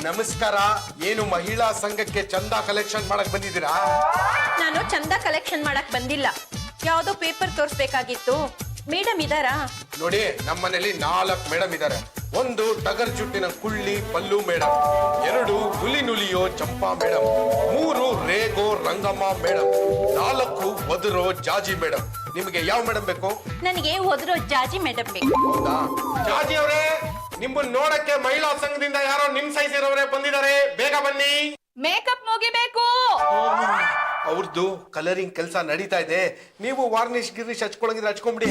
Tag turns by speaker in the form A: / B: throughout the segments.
A: ನಮಸ್ಕಾರ. ಏನು ಮಹಿಳಾ ಸಂಘಕ್ಕೆ ಚಂದಾ ಕಲೆಕ್ಷನ್ ಮಾಡಕ್ ಬಂದಿದ್ದೀರಾ?
B: ನಾನು ಚಂದಾ ಕಲೆಕ್ಷನ್ ಮಾಡಕ್ ಬಂದಿಲ್ಲ. ಯಾವ್ದೋ ಪೇಪರ್ ತೋರಿಸ್ಬೇಕಾಗಿತ್ತು. ಮೇಡಮ್ ಇದಾರಾ?
A: ನೋಡಿ, ನಮ್ಮನೇಲಿ 4 ಮೇಡಮ್ ಇದ್ದಾರೆ. 1 ಟಗರ್ ಜುಟ್ಟಿನ ಕುಳ್ಳಿ ಪಲ್ಲು ಮೇಡಮ್, 2 ಹುಲಿ ನುಲಿಯೋ ಚಂಪಾ ಮೇಡಮ್, 3 ರೇಗೋ ರಂಗಮ್ಮ ಮೇಡಮ್, 4 ಒದರೋ ಜಾಜಿ ಮೇಡಮ್. ನಿಮಗೆ ಯಾವ ಮೇಡಮ್ ಬೇಕು?
B: ನನಗೆ ಓದಿರೋ ಜಾಜಿ ಮೇಡಮ್ ಬೇಕು.
A: ಹೌದಾ? ಜಾಜಿ ಅವರೇ, ನಿಮ್ಮನ್ನ ನೋಡಕ್ಕೆ ಮಹಿಳಾ ಸಂಘದಿಂದ ಯಾರೋ ನಿಮ್ ಸೈಜ್ ಇರೋರೇ ಬಂದಿದ್ದಾರೆ. ಬೇಗ ಬನ್ನಿ.
B: ಮೇಕಪ್ ಮುಗಿಬೇಕು.
A: ಅವ್ರದ್ದು ಕಲರಿಂಗ್ ಕೆಲಸ ನಡೀತಾ ಇದೆ. ನೀವು ವಾರ್ನಿಶ್ ಗಿರ್ನಿಶ್ ಹಚ್ಕೊಳಂಗಿದ್ರೆ ಹಚ್ಕೊಂಬಿಡಿ.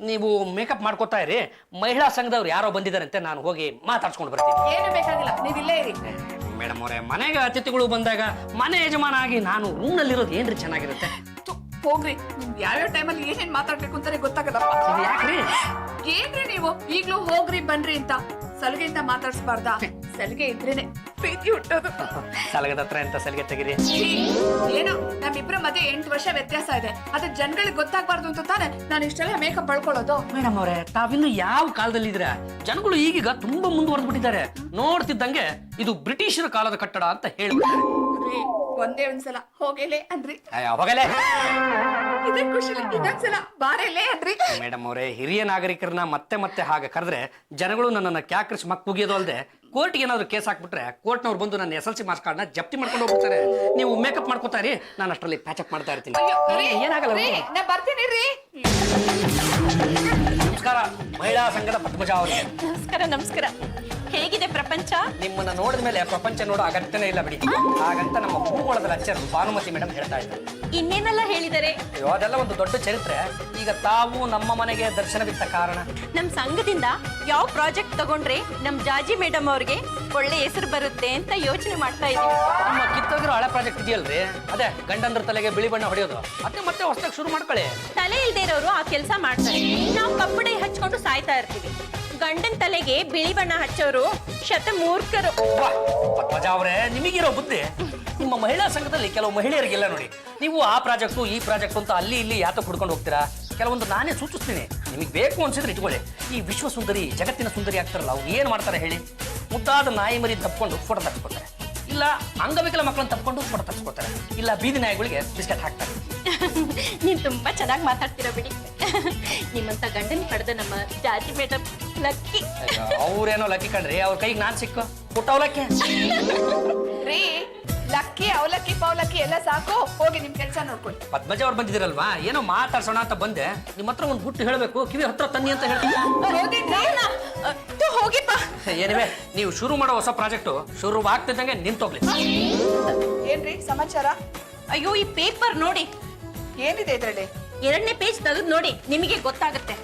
C: ನೀವು ಮೇಕಪ್ ಮಾಡ್ಕೋತಾ ಇರಿ. ಮಹಿಳಾ ಸಂಘದವ್ರು ಯಾರೋ ಬಂದಿದ್ದಾರಂತೆ, ನಾನು ಹೋಗಿ ಮಾತಾಡ್ಸ್ಕೊಂಡು ಬರ್ತೀನಿ.
D: ಏನು ಬೇಕಾಗಿಲ್ಲ, ನೀವು ಇಲ್ಲೇ ಇರಿ.
C: ಮೇಡಮ್ ಅವರೇ, ಮನೆಗೆ ಅತಿಥಿಗಳು ಬಂದಾಗ ಮನೆ ಯಜಮಾನ ಆಗಿ ನಾನು ರೂಮ್ ನಲ್ಲಿರೋದು ಏನ್ರಿ ಚೆನ್ನಾಗಿರುತ್ತೆ?
D: ಹೋಗ್ರಿ, ನಿಮ್ಗೆ ಯಾವ್ಯಾವ ಟೈಮಲ್ಲಿ ಏನೇನ್ ಮಾತಾಡ್ಬೇಕು ಅಂತಾನೆ ಗೊತ್ತಾಗಲ್ಲಪ್ಪ.
C: ಇದು ಯಾಕ್ರಿ?
D: ಏನ್ರಿ ನೀವು ಈಗ್ಲೂ ಹೋಗ್ರಿ ಬನ್ರಿ ಅಂತ ಸಲಿಗೆಯಿಂದ ಮಾತಾಡ್ಸ್ಬಾರ್ದಾ? ಸಲಿಗೆ ಇದ್ರೇನೆ ಪ್ರೀತಿ ಹುಟ್ಟೋದು.
C: ಸಲಗದ ಹತ್ರ ಅಂತ ಸಲಿಗೆ ತೆಗಿರಿ.
D: ಏನು, ನಮ್ಮಿಬ್ರ ಮಧ್ಯೆ 8 ವರ್ಷ ವ್ಯತ್ಯಾಸ ಇದೆ. ಅದ್ರ ಜನಗಳಿಗೆ ಗೊತ್ತಾಗ್ಬಾರ್ದು ಅಂತ ತಾನೆ ನಾನು ಇಷ್ಟೆಲ್ಲ ಮೇಕಪ್ ಬಳ್ಕೊಳ್ಳೋದು.
C: ಮೇಡಮ್ ಅವರೇ, ತಾವಿನ್ನು ಯಾವ ಕಾಲದಲ್ಲಿ ಇದ್ರ? ಜನಗಳು ಈಗೀಗ ತುಂಬಾ ಮುಂದುವರೆದ್ಬಿಟ್ಟಿದ್ದಾರೆ. ನೋಡ್ತಿದ್ದಂಗೆ ಇದು ಬ್ರಿಟಿಷರ ಕಾಲದ ಕಟ್ಟಡ ಅಂತ ಹೇಳ್ಬಿಟ್ಟಾರೆ.
D: ಒಂದೇ ಒಂದ್ಸಲ ಹೋಗಲೇ ಅಂದ್ರಿ.
C: ಹೋಗಲೇ
D: ಇದೇ ಖುಷಿಲಿ ಇನ್ನೊಂದ್ಸಲ ಬಾರೇಲೇ ಅಂದ್ರಿ.
C: ಮೇಡಮ್ ಅವರೇ, ಹಿರಿಯ ನಾಗರಿಕರನ್ನ ಮತ್ತೆ ಮತ್ತೆ ಹಾಗೆ ಕರೆದ್ರೆ ಜನಗಳು ನನ್ನನ್ನ ಕ್ಯಾಕ್ರಿಸ್ ಮಕ್ ಮುಗಿಯೋದು ಅಲ್ಲದೆ ಕೋರ್ಟ್ಗೆ ಏನಾದ್ರು ಕೇಸ್ ಹಾಕ್ಬಿಟ್ರೆ ಕೋರ್ಟ್ನವ್ರು ಬಂದು ನನ್ನ SLC ಮಾರ್ಕ್ಸ್ ಕಾರ್ಡ್ನ ಜಪ್ತಿ ಮಾಡ್ಕೊಂಡು ಹೋಗ್ತಾರೆ. ನೀವು ಮೇಕಪ್ ಮಾಡ್ಕೋತಾ ಇರಿ, ನಾನು ಅಷ್ಟರಲ್ಲಿ ಪ್ಯಾಚಪ್ ಮಾಡ್ತಾ ಇರ್ತೀನಿ. ಏನಾಗಲ್ಲ.
D: ನಾ ಬರ್ತೀನಿ ರೀ.
C: ನಮಸ್ಕಾರ, ಮಹಿಳಾ ಸಂಘದ ಪದ್ಮಜ ಅವರಿಗೆ.
B: ನಮಸ್ಕಾರ. ನಮಸ್ಕಾರ. ಹೇಗಿದೆ ಪ್ರಪಂಚ?
C: ನಿಮ್ಮನ್ನ ನೋಡಿದ ಮೇಲೆ ಪ್ರಪಂಚ ನೋಡೋ ಅಗತ್ಯನೇ ಇಲ್ಲ ಬಿಡಿ. ಹಾಗಂತ ನಮ್ಮ ಭೂಗೋಳದ ಲೆಕ್ಚರ್ ಭಾನುಮತಿ ಮೇಡಮ್ ಹೇಳ್ತಾ ಇದ್ದಾರೆ.
B: ಇನ್ನೇನೆಲ್ಲ ಹೇಳಿದರೆ?
C: ಅಯ್ಯೋ, ಅದೆಲ್ಲ ಒಂದು ದೊಡ್ಡ ಚರಿತ್ರೆ. ಈಗ ತಾವು ನಮ್ಮ ಮನೆಗೆ ದರ್ಶನವಿತ್ತ ಕಾರಣ?
B: ನಮ್ ಸಂಘದಿಂದ ಯಾವ ಪ್ರಾಜೆಕ್ಟ್ ತಗೊಂಡ್ರೆ ನಮ್ ಜಾಜಿ ಮೇಡಮ್ ಅವ್ರಿಗೆ ಒಳ್ಳೆ ಹೆಸರು ಬರುತ್ತೆ ಅಂತ ಯೋಚನೆ ಮಾಡ್ತಾ ಇದೀವಿ.
C: ನಿಮ್ಮ ಕಿತ್ತೋಗಿರೋ ಹಳೆ ಪ್ರಾಜೆಕ್ಟ್ ಇದೆಯಲ್ರಿ, ಅದೇ ಗಂಡಂದ್ರ ತಲೆಗೆ ಬಿಳಿ ಬಣ್ಣ ಹೊಡೆಯೋದು, ಅದೇ ಮತ್ತೆ ಹೊಸದಾಗಿ ಶುರು ಮಾಡ್ಕೊಳ್ಳಿ.
B: ತಲೆ ಇಲ್ದೇ ಇರೋರು ಆ ಕೆಲಸ ಮಾಡ್ತಾರೆ. ನಾವು ಕಪ್ಪಡೆ ಹಚ್ಕೊಂಡು ಸಾಯ್ತಾ ಇರ್ತೀವಿ. ಗಂಡನ್ ತಲೆಗೆ ಬಿಳಿ ಬಣ್ಣ ಹಚ್ಚೋರು ಶತಮೂರ್ಖರು.
C: ಪದ್ಮಜ ಅವರೇ, ನಿಮಗಿರೋ ಬುದ್ಧಿ ನಿಮ್ಮ ಮಹಿಳಾ ಸಂಘದಲ್ಲಿ ಕೆಲವು ಮಹಿಳೆಯರಿಗೆಲ್ಲ ನೋಡಿ. ನೀವು ಆ ಪ್ರಾಜೆಕ್ಟು ಈ ಪ್ರಾಜೆಕ್ಟ್ ಅಂತ ಅಲ್ಲಿ ಇಲ್ಲಿ ಯಾತೋ ಹುಡ್ಕೊಂಡು ಹೋಗ್ತೀರಾ? ಕೆಲವೊಂದು ನಾನೇ ಸೂಚಿಸ್ತೀನಿ, ನಿಮಗೆ ಬೇಕು ಅನ್ಸಿದ್ರೆ ಇಟ್ಕೊಳ್ಳಿ. ಈ ವಿಶ್ವ ಸುಂದರಿ, ಜಗತ್ತಿನ ಸುಂದರಿ ಆಗ್ತಾರಲ್ಲ, ಅವ್ರು ಏನ್ ಮಾಡ್ತಾರೆ ಹೇಳಿ? ಮುದ್ದಾದ ನಾಯಿ ಮರಿ ತಪ್ಕೊಂಡು ಫೋಟೋ ತಪ್ಪಿಸ್ಕೊತಾರೆ, ಇಲ್ಲ ಅಂಗವಿಕಲ ಮಕ್ಕಳನ್ನ ತಪ್ಕೊಂಡು ಫೋಟೋ ತಪ್ಪಿಸ್ಕೊತಾರೆ, ಇಲ್ಲ ಬೀದಿ ನಾಯಿಗಳಿಗೆ ಬಿಸ್ಕೆಟ್ ಹಾಕ್ತಾರೆ.
B: ನೀನ್ ತುಂಬಾ ಚೆನ್ನಾಗಿ ಮಾತಾಡ್ತೀರಾ ಬಿಡಿ. ನಿಮ್ಮಂತ ಗಂಡನ್ ಪಡೆದ ನಮ್ಮ ಜಾಜಿ ಮೇಡಮ್ ಲಕ್ಕಿ.
C: ಅವ್ರೇನೋ ಲಕ್ಕಿ ಕಣ್ರಿ, ಅವ್ರ ಕೈಗೆ ನಾನ್ ಸಿಕ್ಕು ಪುಟ್ಟ ಅವಲಕ್ಕಿ.
D: ರೀ, ಲಕ್ಕಿ ಅವಲಕ್ಕಿ ಪವಲಕ್ಕಿ ಎಲ್ಲ ಸಾಕು, ಹೋಗಿ ನಿಮ್ ಕೆಲಸ ನೋಡ್ಕೊಳ್ಳಿ.
C: ಪದ್ಮಜ ಅವ್ರು ಬಂದಿದ್ದೀರಲ್ವಾ, ಏನೋ ಮಾತಾಡ್ಸೋಣ ಅಂತ ಬಂದೆ. ನಿಮ್ಮ ಹತ್ರ ಒಂದು ಗುಟ್ಟು ಹೇಳಬೇಕು, ಕಿವಿ ಹತ್ರ ತನ್ನಿ ಅಂತ ಹೇಳ್ತೀನಿ.
B: ಹೋಗಿಪ್ಪ.
C: ಏನಿವೆ, ನೀವು ಶುರು ಮಾಡೋ ಹೊಸ ಪ್ರಾಜೆಕ್ಟು ಶುರು ಆಗ್ತಿದ್ದಂಗೆ ನಿಂತೋಗ್ಲಿ.
D: ಏನ್ರಿ ಸಮಾಚಾರ?
B: ಅಯ್ಯೋ, ಈ ಪೇಪರ್ ನೋಡಿ.
D: ಏನಿದೆ ಇದ್ರಲ್ಲಿ?
B: 2ನೇ ಪೇಜ್ ತೆಗೆದು ನೋಡಿ, ನಿಮಗೆ ಗೊತ್ತಾಗುತ್ತೆ.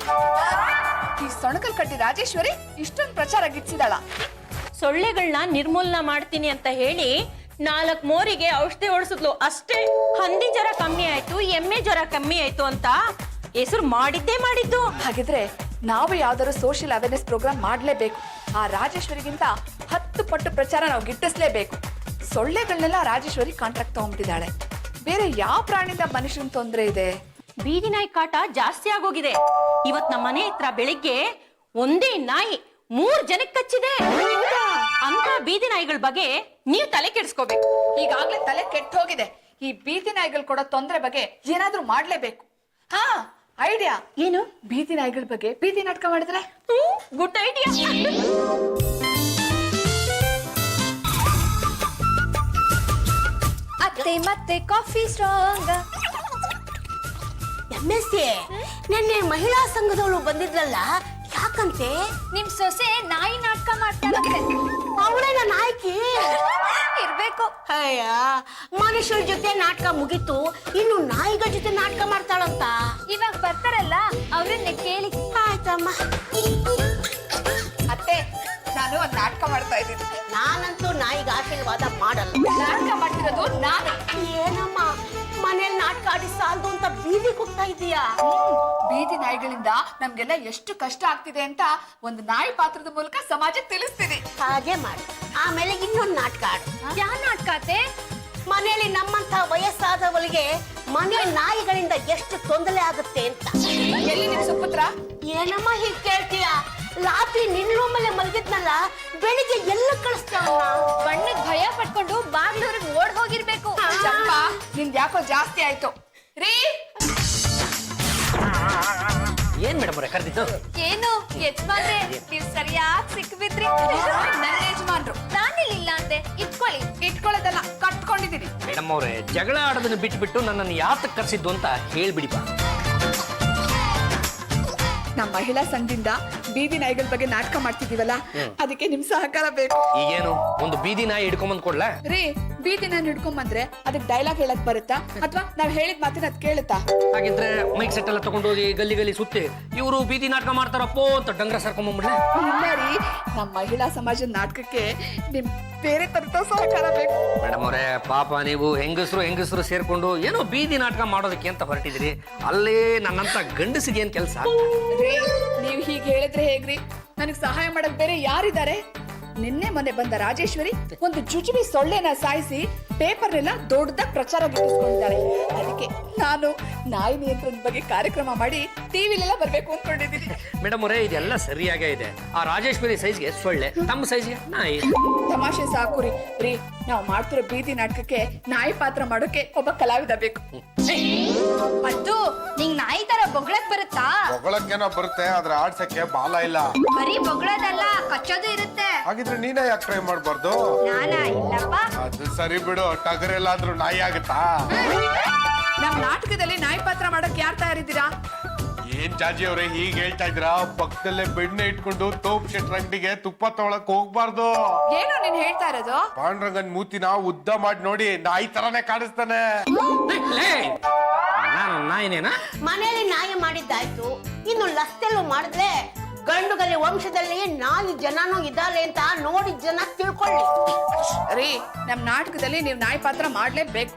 D: ಈ ಸೊಣಕಲ್ ಕಟ್ಟಿ ರಾಜೇಶ್ವರಿ ಇಷ್ಟೊಂದು ಪ್ರಚಾರ ಗಿಟ್ಟಿಸಿದಾಳ.
B: ಸೊಳ್ಳೆಗಳನ್ನ ನಿರ್ಮೂಲನ ಮಾಡ್ತೀನಿ ಅಂತ ಹೇಳಿ 4 ಮೋರಿಗೆ ಔಷಧಿ ಹೊಡಿಸಿದ್ಲು ಅಷ್ಟೇ. ಹಂದಿ ಜ್ವರ ಕಮ್ಮಿ ಆಯ್ತು, ಎಮ್ಮೆ ಜ್ವರ ಕಮ್ಮಿ ಆಯ್ತು ಅಂತ ಹೆಸರು ಮಾಡಿದ್ದು.
D: ಹಾಗಿದ್ರೆ ನಾವು ಯಾವ್ದಾದ್ರು ಸೋಷಿಯಲ್ ಅವೇರ್ನೆಸ್ ಪ್ರೋಗ್ರಾಮ್ ಮಾಡ್ಲೇಬೇಕು. ಆ ರಾಜೇಶ್ವರಿಗಿಂತ 10 ಪಟ್ಟು ಪ್ರಚಾರ ನಾವು ಗಿಟ್ಟಿಸ್ಲೇಬೇಕು. ಸೊಳ್ಳೆಗಳನ್ನೆಲ್ಲ ರಾಜೇಶ್ವರಿ ಕಾಂಟ್ರಾಕ್ಟ್ ತಗೊಂಡ್ಬಿಟ್ಟಿದ್ದಾಳೆ. ಬೇರೆ ಯಾವ ಪ್ರಾಣಿಯಿಂದ ಮನುಷ್ಯನ ತೊಂದರೆ ಇದೆ?
B: ಬೀದಿ ನಾಯಿ ಕಾಟ ಜಾಸ್ತಿ ಆಗೋಗಿದೆ. ಇವತ್ ನಮ್ಮ ಮನೆ ಹತ್ರ ಬೆಳಿಗ್ಗೆ ಒಂದೇ ನಾಯಿ 3 ಜನಕ್ಕೆ ಕಚ್ಚಿದೆ. ಅಂತ ಬೀದಿ ನಾಯಿಗಳ ಬಗ್ಗೆ ನೀವು ತಲೆ ಕೆಡಿಸ್ಕೋಬೇಕು.
D: ಈಗಾಗ್ಲೇ ತಲೆ ಕೆಟ್ಟ ಹೋಗಿದೆ. ಈ ಬೀದಿ ನಾಯಿಗಳು ಕೊಡೋ ತೊಂದರೆ ಬಗ್ಗೆ ಏನಾದ್ರೂ ಮಾಡ್ಲೇಬೇಕು. ಹಾ, ಐಡಿಯಾ
B: ಏನು?
D: ಬೀದಿ ನಾಯಿಗಳ ಬಗ್ಗೆ ಬೀದಿ ನಾಟಕ ಮಾಡಿದ್ರೆ?
B: Good idea.
E: ಅತ್ತೆ ಮತ್ತೆ ಕಾಫಿ ಸ್ಟ್ರಾಂಗ್.
F: MSc ನಿನ್ನೆ ಮಹಿಳಾ ಸಂಘದವಳು ಬಂದಿದ್ರಲ್ಲ, ಯಾಕಂತೆ?
E: ನಿಮ್ ಸೊಸೆ ನಾಯಿ ನಾಟಕ ಮಾಡ್ತಾರಂತೆ.
F: ಅವಳೇನ ನಾಯಕಿ
E: ಇರ್ಬೇಕು.
F: ಅಯ್ಯ, ಮನುಷ್ಯರ ಜೊತೆ ನಾಟಕ ಮುಗೀತು, ಇನ್ನು ನಾಯಿಗಳ ಜೊತೆ ನಾಟಕ ಮಾಡ್ತಾಳಂತ.
E: ಇವಾಗ ಬರ್ತಾರಲ್ಲ, ಅವ್ರನ್ನ ಕೇಳಿ.
F: ಆಯ್ತಮ್ಮ.
D: ಅತ್ತೆ, ನಾನು ಒಂದ್ ನಾಟಕ ಮಾಡ್ತಾ ಇದ್ದೀನಿ.
F: ನಾನಂತೂ ನಾಯಿಗೆ ಆಶೀರ್ವಾದ ಮಾಡಲ್ಲ.
D: ನಾಟಕ ಮಾಡ್ತಿರೋದು ನಾನು.
F: ಏನಮ್ಮ, ಮನೇಲಿ ನಾಟಕ ಆಡಿ ಸಾಲದು ಅಂತ ಬೀದಿ ಕೊಡ್ತಾ ಇದೀಯಾ?
D: ಬೀದಿ ನಾಯಿಗಳಿಂದ ನಮ್ಗೆಲ್ಲ ಎಷ್ಟು ಕಷ್ಟ ಆಗ್ತಿದೆ ಅಂತ ಒಂದು ನಾಯಿ ಪಾತ್ರದ ಮೂಲಕ ಸಮಾಜಕ್ಕೆ ತಿಳಿಸ್ತೀನಿ.
F: ಹಾಗೆ ಮಾಡಿ. ಆಮೇಲೆ ಇನ್ನೊಂದು ನಾಟಕ ಆಡು.
E: ಯಾವ ನಾಟಕ ಅತ್ತೆ?
F: ಮನೆಯಲ್ಲಿ ನಮ್ಮಂತ ವಯಸ್ಸಾದವಳಿಗೆ ಮನೆ ನಾಯಿಗಳಿಂದ ಎಷ್ಟು ತೊಂದರೆ ಆಗುತ್ತೆ ಅಂತ.
D: ಎಲ್ಲಿ ನಿಮ್ ಸುಪುತ್ರ?
F: ಏನಮ್ಮ ಹೀಗೆ ಕೇಳ್ತೀಯ? ರಾತ್ರಿ ನಿನ್ ರೂಮಲ್ಲೇ ಮಲಗಿದ್ನಲ್ಲ ಬೆಳಿಗ್ಗೆ ಎಲ್ಲ ಕಳಿಸ್ತಾವ
E: ಬಣ್ಣಕ್ ಭಯ ಪಟ್ಕೊಂಡು ಬಾಗ್ಲೂರಿಗೆ ಓಡ್ ಹೋಗಿರ್ಬೇಕು.
D: ಚಂಪಾ ನಿಂದ್ ಯಾಕೋ ಜಾಸ್ತಿ ಆಯ್ತು ರೀ.
C: ಏನ್ ಮೇಡಮ್ ಅವ್ರೆ ಕರೆದಿದ್ದು?
E: ಏನು ಯಜಮಾನ್ರೆ ನೀವ್ ಸರಿಯಾಗಿ ಸಿಕ್ಬಿದ್ರಿ.
D: ನನ್ನ ಯಜಮಾನ್ರು.
E: ನಾನಿಲ್ಲ ಅಂದೆ, ಇಟ್ಕೊಳ್ಳಿ.
D: ಇಟ್ಕೊಳ್ಳೋದಲ್ಲ, ಕಟ್ಕೊಂಡಿದೀನಿ.
C: ಮೇಡಮ್ ಅವ್ರೆ ಜಗಳ ಆಡೋದನ್ನ ಬಿಟ್ಬಿಟ್ಟು ನನ್ನನ್ನು ಯಾತಕ್ಕೆ ಕರೆಸಿದ್ದು ಅಂತ ಹೇಳ್ಬಿಡಿ ಬಾ.
D: ನಮ್ಮ ಮಹಿಳಾ ಸಂಘದಿಂದ ಬೀದಿ ನಾಯಿಗಳ ಬಗ್ಗೆ ನಾಟಕ ಮಾಡ್ತಿದೀವಲ್ಲ, ಅದಕ್ಕೆ ನಿಮ್ ಸಹಕಾರ ಬೇಕು.
C: ಈಗೇನು ಒಂದು ಬೀದಿ ನಾಯಿ ಹಿಡ್ಕೊಂಬಂದ್ ಕೊಡ್ಲಾ?
D: ರೀ, ಬೀದಿ ನಾಯಿ ಹಿಡ್ಕೊಂಡ್ ಬಂದ್ರೆ ಅದಕ್ಕೆ ಡೈಲಾಗ್ ಹೇಳಕ್ ಬರುತ್ತಾ ಅಥವಾ ನಾವ್ ಹೇಳಿದ ಮಾತಿನ ಅದ್ ಕೇಳುತ್ತಾ?
C: ಹಾಗಿದ್ರೆ ಮೈಕ್ ಸೆಟ್ ಎಲ್ಲ ತಗೊಂಡೋಗಿ ಗಲ್ಲಿ ಗಲ್ಲಿ ಸುತ್ತಿ ಇವರು ಬೀದಿ ನಾಟಕ ಮಾಡ್ತಾರಪ್ಪೋ ಅಂತ ಡಂಗ್ರ ಸರ್ಕೊಂಬಂದ್ಬಿಡ್ಲೆ?
D: ಇಲ್ಲ ರೀ, ನಮ್ಮ ಮಹಿಳಾ ಸಮಾಜದ ನಾಟಕಕ್ಕೆ ನಿಮ್ ಬೇರೆ ತರದ ಸಹಕಾರ ಬೇಕು.
C: ಮೇಡಮ್ ಅವರೇ ಪಾಪ ನೀವು ಹೆಂಗಸರು ಸೇರ್ಕೊಂಡು ಏನೋ ಬೀದಿ ನಾಟಕ ಮಾಡೋದಕ್ಕೆ ಅಂತ ಹೊರಟಿದ್ರಿ. ಅಲ್ಲೇ ನನ್ನಂತ ಗಂಡಸಿಗೆ ಏನ್ ಕೆಲಸ?
D: ರೀ, ನೀವ್ ಹೀಗೆ ಹೇಳಿದ್ರೆ ಹೇಗ್ರಿ? ನನಗ್ ಸಹಾಯ ಮಾಡಕ್ ಬೇರೆ ಯಾರಿದ್ದಾರೆ? ನಿನ್ನೆ ಮೊನ್ನೆ ಬಂದ ರಾಜೇಶ್ವರಿ ಒಂದು ಜುಜುಬಿ ಸೊಳ್ಳೆನ ಸಾಯಿಸಿ ಪೇಪರ್ನೆಲ್ಲ ದೊಡ್ಡದಾಗಿ ಪ್ರಚಾರ ಗಿಟ್ಟಿಸ್ಕೊಂಡಿದ್ದಾಳೆ. ಅದಕ್ಕೆ ನಾನು ನಾಯಿ ನಿಯಂತ್ರಣದ ಬಗ್ಗೆ ಕಾರ್ಯಕ್ರಮ ಮಾಡಿ ಟಿವಿಲೆಲ್ಲ ಬರ್ಬೇಕು ಅನ್ಕೊಂಡಿದ್ದೀನಿ.
C: ಮೇಡಮ್ ಅವರೇ ಇದೆಲ್ಲ ಸರಿಯಾಗೇ ಇದೆ. ಆ ರಾಜೇಶ್ವರಿ ಸೈಜ್ಗೆ ಸೊಳ್ಳೆ, ತಮ್ಮ ಸೈಜ್ಗೆ ನಾಯಿ.
D: ತಮಾಷೆ ಸಾಕು ರೀ. ರೀ, ನಾವು ಮಾಡ್ತಿರೋ ಬೀದಿ ನಾಟಕಕ್ಕೆ ನಾಯಿ ಪಾತ್ರ ಮಾಡೋಕೆ ಒಬ್ಬ ಕಲಾವಿದ ಬೇಕು.
E: ಅದು ನಿಂಗ್ ನಾಯಿ ತರ ಬೊಗಳಕ್ ಬರುತ್ತಾ?
A: ಹೊಗಳಕ್ಕೇನೋ ಬರುತ್ತೆ, ಆದ್ರೆ ಆಡ್ಸಕ್ಕೆ ಬಾಲ ಇಲ್ಲ.
E: ಬರೀ ಬೊಗಳೋದಲ್ಲ, ಕಚ್ಚೋದು ಇರುತ್ತೆ.
A: ಹಾಗಿದ್ರೆ ನೀನೇ ಯಾಕೆ ಟ್ರೈ ಮಾಡ್ಬಾರ್ದು?
E: ನಾನಾ ಇಲ್ಲಪ್ಪ.
A: ಅದು ಸರಿ ಬಿಡು, ಟಗರ್ ಎಲ್ಲಾದ್ರೂ ನಾಯಿ ಆಗುತ್ತಾ?
D: ನಮ್ ನಾಟಕದಲ್ಲಿ ನಾಯಿ ಪಾತ್ರ ಮಾಡಕ್ ಯಾರು ತಯಾರಿದ್ದೀರಾ?
A: ಏನ್ ಜಾಜಿ ಅವ್ರೆ ಹೀಗ್ ಹೇಳ್ತಾ ಇದ್ದೀರಾ? ಪಕ್ಕದಲ್ಲೇ ಬೆಣ್ಣೆ ಇಟ್ಕೊಂಡು ತೋಪ್ ಶೆಟ್ರ ಅಂಗಡಿಗೆ ತುಪ್ಪ ತಗೊಳಕ್ ಹೋಗ್ಬಾರ್ದು.
D: ಏನು ನೀನ್ ಹೇಳ್ತಾ ಇರೋದು?
A: ಪಾಂಡ್ರಂಗನ್ ಮೂತಿನ ಉದ್ದ ಮಾಡಿ ನೋಡಿ, ನಾಯಿ ತರಾನೇ ಕಾಣಿಸ್ತಾನೆ.
C: ನಾನು ನಾಯಿನೇನಾ?
F: ಮನೆಯಲ್ಲಿ ನಾಯಿ ಮಾಡಿದ್ದಾಯ್ತು, ಇನ್ನು ಲಸ್ತೆಲ್ಲೂ ಮಾಡಿದ್ರೆ ಗಂಡುಗಲಿ ವಂಶದಲ್ಲಿ ನಾಯಿ ಜನನೂ ಇದ್ದಾರೆ ಅಂತ ನೋಡಿ ಜನ ತಿಳ್ಕೊಳ್ಳಿ.
D: ರೀ, ನಮ್ ನಾಟಕದಲ್ಲಿ ನೀವು ನಾಯಿ ಪಾತ್ರ ಮಾಡ್ಲೇಬೇಕು.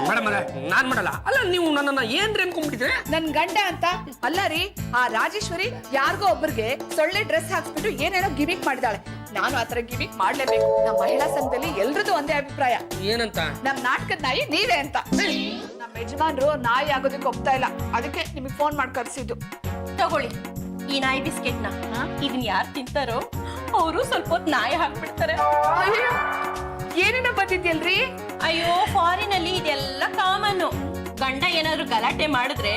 C: ಮೇಡಮ್ ಅವರೇ ನಾನ್ ಮಾಡಲ್ಲ. ಅಲ್ಲ ನೀವು ನನ್ನನ್ನ ಏನ್ರಿ ಅನ್ಕೊಂಡ್ಬಿಟ್ಟಿದ್ರೆ?
D: ನನ್ ಗಂಡ ಅಂತ ಅಲ್ಲ ರೀ. ಆ ರಾಜೇಶ್ವರಿ ಯಾರಿಗೋ ಒಬ್ಬರಿಗೆ ಸೊಳ್ಳೆ ಡ್ರೆಸ್ ಹಾಕ್ಸ್ಬಿಟ್ಟು ಏನೇನೋ ಗಿಮಿಕ್ ಮಾಡಿದಾಳೆ. ನಾನು ಆತರ ಗಿಮಿಕ್ ಮಾಡ್ಲೇಬೇಕು. ನಮ್ಮ ಮಹಿಳಾ ಸಂಘದಲ್ಲಿ ಎಲ್ರದ್ದು ಒಂದೇ ಅಭಿಪ್ರಾಯ,
C: ಏನಂತ?
D: ನಮ್ ನಾಟಕದ ನಾಯಿ ನೀವೇ ಅಂತ. ನಮ್ಮ ಯಜಮಾನ್ರು ನಾಯಿ ಆಗೋದಕ್ಕೆ ಒಪ್ತಾ ಇಲ್ಲ, ಅದಕ್ಕೆ ನಿಮಗೆ ಫೋನ್ ಮಾಡಿ ಕರ್ಸಿದ್ದು.
B: ತಗೊಳ್ಳಿ ಈ ನಾಯಿ ಬಿಸ್ಕೆಟ್ನ. ಇದನ್ ಯಾರು ತಿಂತಾರೋ ಅವರು ಸ್ವಲ್ಪ ಹೊತ್ತು ನಾಯಿ ಹಾಕ್ಬಿಡ್ತಾರೆ.
D: ಅಯ್ಯೋ, ಏನೇನೋ ಬಂದಿದ್ಯಲ್ರಿ?
B: ಅಯ್ಯೋ, ಫಾರಿನ್ ಅಲ್ಲಿ ಇದೆಲ್ಲ ಕಾಮನ್. ಗಂಡ ಏನಾದ್ರು ಗಲಾಟೆ ಮಾಡಿದ್ರೆ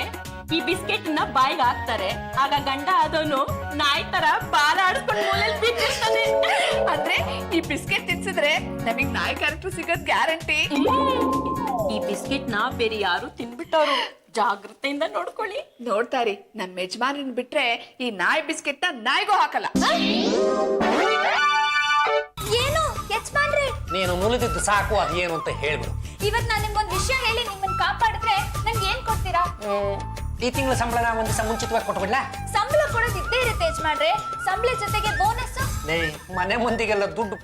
B: ಈ ಬಿಸ್ಕೆಟ್ ನ ಬಾಯಿಗೆ ಹಾಕ್ತಾರೆ. ಆಗ ಗಂಡ ಆದವನು ನಾಯಿ ತರ ಬಾಲ ಆಡಿಸ್ಕೊಂಡು ಮೂಲೆಯಲ್ಲಿ ಬಿದ್ದಿರ್ತಾನೆ.
D: ಅಂದ್ರೆ ಈ ಬಿಸ್ಕೆಟ್ ತಿನ್ಸಿದ್ರೆ ನಮಗ್ ನಾಯಿ ಕ್ಯಾರೆಕ್ಟರ್ ಸಿಗೋದ್ ಗ್ಯಾರಂಟಿ.
B: ಈ ಬಿಸ್ಕೆಟ್ ನ ಬೇರೆ ಯಾರು ತಿನ್ಬಿಟ್ಟವ್ರು, ಜಾಗ್ರತೆಯಿಂದ ನೋಡ್ಕೊಳ್ಳಿ.
D: ನೋಡ್ತಾರಿ, ನಮ್ ಯಜಮಾನನ್ ಬಿಟ್ರೆ ಈ ನಾಯಿ ಬಿಸ್ಕೆಟ್ ನ ನಾಯಿಗೂ ಹಾಕಲ್ಲ.
E: ಏನು ಯಜಮಾನ್ರೆ,
C: ನೀನು ನುಲಿದಿದ್ದು ಸಾಕು, ಅದೇನು ಅಂತ ಹೇಳ್ಬಿಡು.
E: ಇವತ್ ನಾನು ನಿಮ್ಗೊಂದ್ ವಿಷಯ ಹೇಳಿ ನಿಮ್ಮನ್ನ ಕಾಪಾಡಿದ್ರೆ ನಂಗೆ ಏನ್ ಕೊಡ್ತೀರಾ?
C: ಈ ತಿಂಗಳ ಸಂಬಳನ ಒಂದ್ ದಿವಸ ಮುಂಚಿತವಾಗಿ ಕೊಟ್ಬಿಡ್ಲಾ?
E: ಸಂಬಳ ಕೊಡೋದು ಇದ್ದೇ ಇರುತ್ತೆ ಯಜಮಾನ್ರೆ. ಸಂಬಳ ಜೊತೆಗೆ ಬೋನಸ್.
C: ಮನೆ ಮಂದಿಗೆಲ್ಲ ದುಡ್ಡು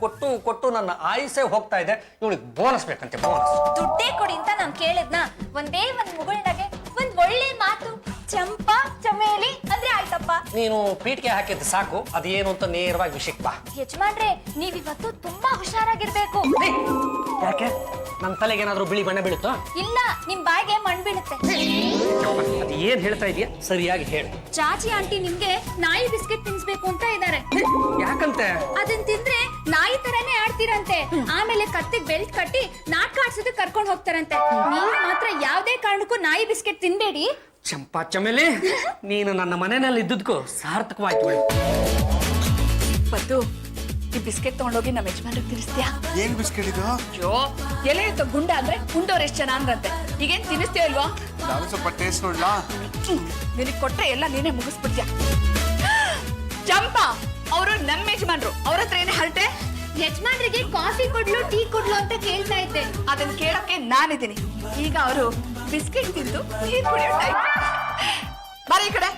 C: ಕೊಟ್ಟು ನನ್ನ ಆಯುಸೇ ಹೋಗ್ತಾ ಇದೆ. ಇವಳಿಗೆ ಬೋನಸ್ ಬೇಕಂತೆ, ಬೋನಸ್.
E: ದುಡ್ಡೇ ಕೊಡಿ ಅಂತ ನಾನ್ ಕೇಳಿದ್ನ? ಒಂದೇ ಒಂದ್ ಮುಗುಳ್ನಾಗೆ ಒಂದ್ ಒಳ್ಳೆ ಮಾತು ಚಂಪಾ ಚಮೇಲಿ ಅಂದ್ರೆ ಆಯ್ತಪ್ಪ.
C: ನೀನು ಪೀಠಿಗೆ ಹಾಕಿದ್ದು ಸಾಕು, ಅದೇನು ಅಂತ ನೇರವಾಗಿ ವಿಷಯಕ್ಕೆ ಬಾ.
E: ಯಜಮಾನ್ರೆ, ನೀವಿವತ್ತು ತುಂಬಾ ಹುಷಾರಾಗಿರ್ಬೇಕು.
C: ಯಾಕೆ ನನ್ನ ತಲೆಗೆ ಏನಾದ್ರೂ ಬಿಳಿ ಬಣ್ಣ ಬೀಳುತ್ತೋ?
E: ಇಲ್ಲ, ನಿಮ್ ಬಾಯಿಗೆ ಮಣ್ ಬೀಳುತ್ತೆ.
C: ಅದು ಏನ್ ಹೇಳ್ತಾ ಇದೀಯ ಸರಿಯಾಗಿ ಹೇಳು.
E: ಚಾಚಿ ಆಂಟಿ ನಿಮ್ಗೆ ನಾಯಿ ಬಿಸ್ಕೆಟ್ ತಿನ್ಸ್ಬೇಕು ಅಂತ ಇದಾರೆ.
C: ಯಾಕಂತೆ?
E: ಅದನ್ ತಿಂದ್ರೆ ನಾಯಿ ತರಾನೇ ಆಡ್ತೀರಂತೆ. ಆಮೇಲೆ ಕತ್ತಿಗೆ ಬೆಲ್ಟ್ ಕಟ್ಟಿ ನಾಟಕ ಆಡ್ಸೋದಕ್ಕೆ ಕರ್ಕೊಂಡು ಹೋಗ್ತಾರಂತೆ. ನೀವು ಮಾತ್ರ ಯಾವ್ದೇ ಕಾರಣಕ್ಕೂ ನಾಯಿ ಬಿಸ್ಕೆಟ್ ತಿನ್ಬೇಡಿ.
C: ಚಂಪಾ ಚಮೇಲಿ, ನೀನು ನನ್ನ ಮನೆಯಲ್ಲಿ ಇದ್ದದ್ಕೂ ಸಾರ್ಥಕವಾಯ್ತು.
D: ಬದ್ದು, ಈ ಬಿಸ್ಕೆಟ್ ತಗೊಂಡೋಗಿ ನಮ್ಮ ಯಜಮಾನ್ರಿಗೆ ತಿನ್ನಿಸ್ತೀಯಾ?
A: ಏನ್ ಬಿಸ್ಕೆಟ್ ಇದು?
D: ಅಯ್ಯೋ, ಎಲೆ ಇತ್ತು ಗುಂಡ ಅಂದ್ರೆ ಉಂಡೋರ್ ಎಷ್ಟ್ ಜನ ಅಂದ್ರಂತೆ. ಈಗೇನ್ ತಿನ್ನಿಸ್ತೀಯ ಇಲ್ವಾ?
A: ನಾನು ಸ್ವಲ್ಪ ಟೇಸ್ಟ್ ನೋಡ್ಲಾ?
D: ನಿನಗ್ ಕೊಟ್ರೆ ಎಲ್ಲ ನೀನೇ ಮುಗಿಸ್ಬಿಡ್ತೀಯ. ಚಂಪಾ, ಅವರು ನಮ್ಮ ಯಜಮಾನ್ರು, ಅವ್ರ ಹತ್ರ ಏನೇ ಹರಟೆ?
E: ಯಜಮಾನ್ರಿಗೆ ಕಾಫಿ ಕೊಡ್ಲು ಟೀ ಕೊಡ್ಲು ಅಂತ ಕೇಳ್ತಾ ಇದ್ದೆ.
D: ಅದನ್ನ ಕೇಳಕ್ಕೆ ನಾನಿದ್ದೀನಿ. ಈಗ ಅವರು ಬಿಸ್ಕೆಟ್ ತಿಂದು ನೀರ್ ಕುಡಿಯೋ ಟೈಮ್. ಬರೀ ಈ ಕಡೆ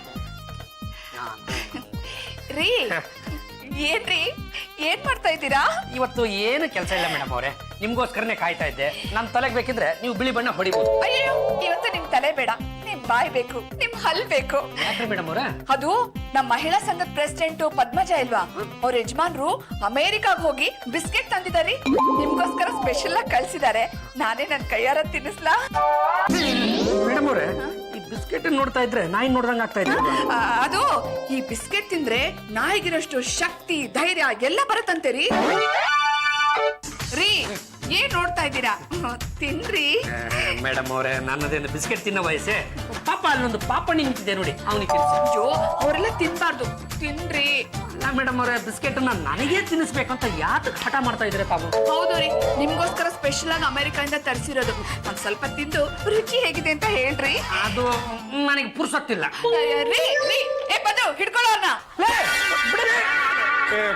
D: ರೀ. ಏನ್ರಿ, ಏನ್ ಮಾಡ್ತಾ ಇದ್ದೀರಾ?
C: ಇವತ್ತು ಏನು ಕೆಲಸ ಇಲ್ಲ ಮೇಡಮ್ ಅವರೇ, ನಿಮ್ಗೋಸ್ಕರನೇ ಕಾಯ್ತಾ ಇದ್ದೆ. ನಮ್ ತಲೆಗೆ ಬೇಕಿದ್ರೆ ನೀವು ಬಿಳಿ ಬಣ್ಣ ಹೊಡಿಬಹುದು.
D: ಅಯ್ಯೋ, ಇವತ್ತು ನಿಮ್ ತಲೆ ಬೇಡ, ನಿಮ್ ಬಾಯ್ ಬೇಕು, ನಿಮ್ ಹಲ್ ಬೇಕು.
C: ಯಾಕ್ರಿ ಮೇಡಮ್ ಅವರ?
D: ಅದು ನಮ್ಮ ಮಹಿಳಾ ಸಂಘದ ಪ್ರೆಸಿಡೆಂಟ್ ಪದ್ಮಜ ಇಲ್ವಾ, ಅವ್ರ ಯಜಮಾನ್ರು ಅಮೇರಿಕಾಗ್ ಹೋಗಿ ಬಿಸ್ಕೆಟ್ ತಂದಿದಾರಿ. ನಿಮ್ಗೋಸ್ಕರ ಸ್ಪೆಷಲ್ ಆಗಿ ಕಳ್ಸಿದ್ದಾರೆ. ನಾನೇ ನನ್ ಕೈಯಾರ ತಿನ್ನಿಸ್ಲಾ?
C: ಮೇಡಮ್ ಅವರೇ, ಈ ಬಿಸ್ಕೆಟ್ ನೋಡ್ತಾ ಇದ್ರೆ ನಾಯಿ ನೋಡ್ದಂಗ ಆಗ್ತಾ ಇದೆ.
D: ಅದು ಈ ಬಿಸ್ಕೆಟ್ ತಿಂದ್ರೆ ನಾಯಿಗಿರಷ್ಟು ಶಕ್ತಿ ಧೈರ್ಯ ಎಲ್ಲ ಬರುತ್ತಂತೆ ರೀ ಏನ್ ನೋಡ್ತಾ ಇದ್ದೀರಾ? ತಿನ್ರಿ.
C: ಮೇಡಮ್ ಅವರೇ, ನನ್ನದೇನು ಬಿಸ್ಕೆಟ್ ತಿನ್ನೋ ವಯಸ್ಸೇ. ಪಾಪ ಅಲ್ಲೊಂದು ಪಾಪಣಿ ನಿಂತಿದೆ ನೋಡಿ, ಅವನಿಗೆ
D: ಅಯ್ಯೋ ಅವರೆಲ್ಲ ತಿನ್ಬಾರ್ದು, ತಿನ್ರಿ.
C: ಅಲ್ಲ ಮೇಡಮ್ ಅವರೇ, ಬಿಸ್ಕೆಟ್ ನನಗೆ ತಿನ್ನಿಸ್ಬೇಕಂತ ಯಾಕೆ ಹಠ ಮಾಡ್ತಾ ಇದ್ರೆ ಪಾಪ?
D: ಹೌದು ರೀ, ನಿಮ್ಗೋಸ್ಕರ ಸ್ಪೆಷಲ್ ಆಗಿ ಅಮೆರಿಕದಿಂದ ತರಿಸಿರೋದು. ಒಂದ್ ಸ್ವಲ್ಪ ತಿಂದು ರುಚಿ ಹೇಗಿದೆ ಅಂತ ಹೇಳ್ರಿ.
C: ಅದು ನನಗೆ ಪುರ್ಸೊತ್ತಿಲ್ಲ.
D: ರೀ ರೀ ಏ ಬಂದು ಹಿಡ್ಕೊಳ್ಳೋರ್ನ.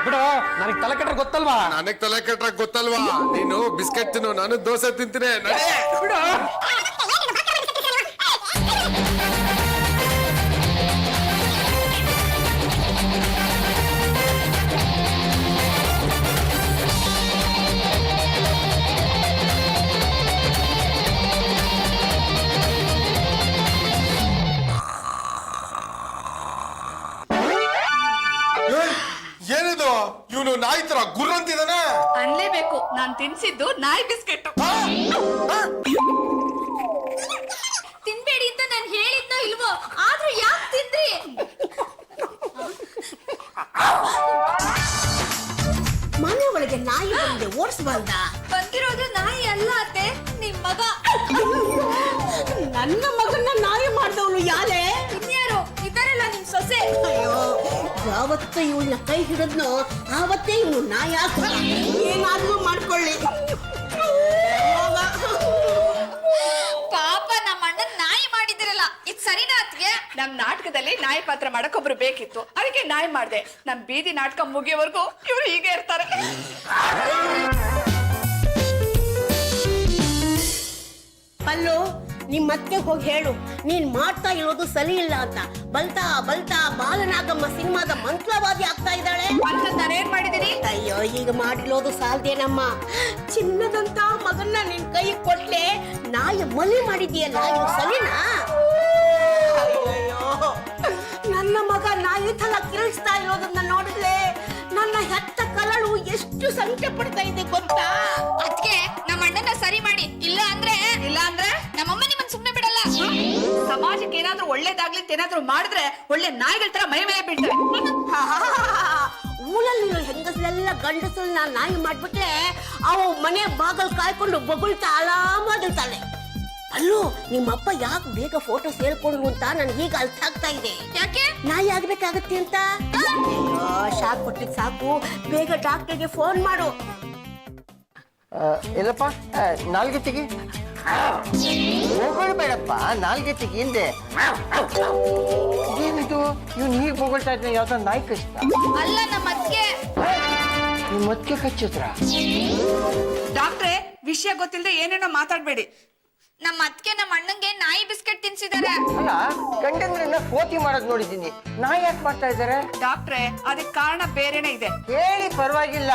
C: ಬಿಡು, ನನಗೆ ತಲೆ ಕೆಟ್ರೆ ಗೊತ್ತಲ್ವಾ?
A: ನನಗ್ ತಲೆ ಕೆಟ್ರ ಗೊತ್ತಲ್ವಾ? ನೀನು ಬಿಸ್ಕೆಟ್ ತಿನ್ನು, ನಾನು ದೋಸೆ ತಿಂತೀನಿ. ನಡಿ.
C: ಬಿಡು.
A: ಏನಿದು? ಇವನು ನಾಯಿ ತರ ಗುರ್ರಂತಿದಾನೆ.
D: ಅನ್ಲೇಬೇಕು, ನಾನ್ ತಿನ್ಸಿದ್ದು ನಾಯಿ ಬಿಸ್ಕೆಟ್.
E: ತಿನ್ಬೇಡಿ ಅಂತ ನಾನು ಹೇಳಿದ್ನೋ ಇಲ್ವೋ, ಆದ್ರೂ ಯಾಕೆ ತಿಂದ್ರಿ?
F: ಮನೆ ಒಳಗೆ ನಾಯಿ ಬಂದೆ ಓಡಿಸ್ಬಾರ್ದ?
E: ಬಂದಿರೋದು ನಾಯಿ ಅಲ್ಲ ಅತ್ತೆ, ನಿಮ್ ಮಗ.
F: ನನ್ನ ಮಗನ್ನ ನಾಯಿ ಮಾಡ್ದವಳು ಯಾರೇ?
E: ಇನ್ಯಾರು ಇದಾರಲ್ಲ ನಿಮ್ ಸೊಸೆ.
F: ಅಯ್ಯೋ, ಯಾವತ್ತ ಇವಳನ್ನ ಕೈ ಹಿಡಿದ್ನೋ ಆವತ್ತೇ ಇವನು ನಾಯಿ ಆಗ್ತಾನ. ಏನಾದ್ರೂ ಮಾಡ್ಕೊಳ್ಳಿ.
E: ಪಾಪ ನಮ್ಮ ಅಣ್ಣನ್ ನಾಯಿ ಮಾಡಿದಿರಲ್ಲ, ಇದು ಸರಿನಾ ಅತ್ಗೆ?
D: ನಮ್ ನಾಟಕದಲ್ಲಿ ನಾಯಿ ಪಾತ್ರ ಮಾಡಕ್ ಒಬ್ರು ಬೇಕಿತ್ತು, ಅದಕ್ಕೆ ನಾಯಿ ಮಾಡ್ದೆ. ನಮ್ ಬೀದಿ ನಾಟಕ ಮುಗಿಯೋವರೆಗೂ ಇವ್ರು ಹೀಗೆ ಇರ್ತಾರೆ.
F: ಅಲ್ಲೋ, ನಿಮ್ ಮತ್ತೆ ಹೋಗಿ ಹೇಳು, ನೀನ್ ಮಾಡ್ತಾ ಇರೋದು ಸರಿ ಇಲ್ಲ ಅಂತ. ಬಲ್ತಾ ಬಲ್ತಾ ಬಾಲನಾಗಮ್ಮ ಸಿನಿಮಾದ ಮಂತ್ರವಾದಿ ಆಗ್ತಾ ಇದ್ದಾಳೆ.
D: ಅಂತ ನಾನೇನ್ ಮಾಡಿದೀನಿ?
F: ಅಯ್ಯೋ, ಈಗ ಮಾಡಿರೋದು ಸಾಲ್ದೇನಮ್ಮ. ಚಿನ್ನದಂತ ಮಗನ್ನ ನಿನ್ ಕೈ ಕೊಟ್ಲೆ ನಾಯಿ ಮಲಿ ಮಾಡಿದ್ಯಲ್ಲ, ಇದು ಸರಿನಾ? ಅಯ್ಯೋ, ನನ್ನ ಮಗ ನಾಯಿ ತರ ಕಿರಿಸ್ತಾ ಇರೋದನ್ನ ನೋಡಿದ್ರೆ ನನ್ನ ಹೆತ್ತ ಕಲಳು ಎಷ್ಟು ಸಂಕಟ ಪಡ್ತಾ ಇದೆ ಗೊತ್ತಾ?
E: ಅದ್ಕೆ ನಮ್ಮ ಅಣ್ಣನ ಸರಿ ಮಾಡಿ, ಇಲ್ಲ ಅಂದ್ರೆ ನಮ್ಮಮ್ಮ ನಿಮ್ಮನ್ ಸುಮ್ನೆ ಬಿಡಲ್ಲ.
D: ಸಮಾಜಕ್ಕೆ ಏನಾದ್ರೂ ಒಳ್ಳೇದಾಗ್ಲಿ ಏನಾದ್ರೂ ಮಾಡಿದ್ರೆ ಒಳ್ಳೆ ನಾಯಿಗಳ ತರ ಮೈ ಮೇಲೆ ಬೀಳ್ತವೆ.
F: ಊರಲ್ಲಿರೋ ಹೆಂಗಸರೆಲ್ಲ ಗಂಡಸರನ್ನ ನಾಯಿ ಮಾಡ್ಬಿಟ್ರೆ ಅವು ಮನೆ ಬಾಗಲ್ ಕಾಯ್ಕೊಂಡು ಬೊಗಳ್ತಾ ಆರಾಮಾಗಿರ್ತಾಳೆ. ಅಲ್ಲೋ, ನಿಮ್ಮಪ್ಪ ಯಾಕೆ ಬೇಗ ಫೋಟೋ ಸೇರ್ಕೊಂಡ್ರು ಅಂತ ನನ್ಗೆ ಈಗ ಅರ್ಥ ಆಗ್ತಾ ಇದೆ.
E: ಯಾಕೆ?
F: ನಾಯಿ ಆಗ್ಬೇಕಾಗತ್ತೆ ಅಂತ. ಶಾಕ್ ಕೊಟ್ಟಿದ್ ಸಾಕು, ಬೇಗ ಡಾಕ್ಟರ್ಗೆ ಫೋನ್ ಮಾಡು.
G: ಎಲ್ಲಪ್ಪ ನಾಲ್ಗೆ ತೆಗಿ. ಹೋಗಬೇಡಪ್ಪ, ನಾಲ್ಗೆ ತೆಗಿ ಹಿಂದೆ. ಏನಿದು ಇವ್ನು ಹೀಗೆ ಹೋಗ್ತಾ ಇದ್ದಾನೆ? ಯಾವ್ದೋ ನಾಯಿ ಕಷ್ಟ.
E: ಅಲ್ಲ ನಮ್ಮ ಅತ್ಗೆ.
G: ನಿಮ್ಮ ಮತ್ಕೆ ಕಚ್ಚಿದ್ರ?
D: ಡಾಕ್ಟ್ರೆ, ವಿಷಯ ಗೊತ್ತಿಲ್ಲದೆ ಏನೇನೋ ಮಾತಾಡ್ಬೇಡಿ.
E: ನಮ್ಮ ಅತ್ಗೆ ನಮ್ಮ ಅಣ್ಣಂಗೆ ನಾಯಿ ಬಿಸ್ಕೆಟ್ ತಿನ್ಸಿದಾರೆ.
G: ಅಲ್ಲ, ಗಂಡಂದ್ರನ್ನ ಕೋತಿ ಮಾಡೋದ್ ನೋಡಿದ್ದೀನಿ, ನಾಯಿ ಯಾಕೆ ಮಾಡ್ತಾ ಇದ್ದಾರೆ?
D: ಡಾಕ್ಟ್ರೆ, ಅದಕ್ಕೆ ಕಾರಣ ಬೇರೆನೇ ಇದೆ.
G: ಹೇಳಿ, ಪರವಾಗಿಲ್ಲ.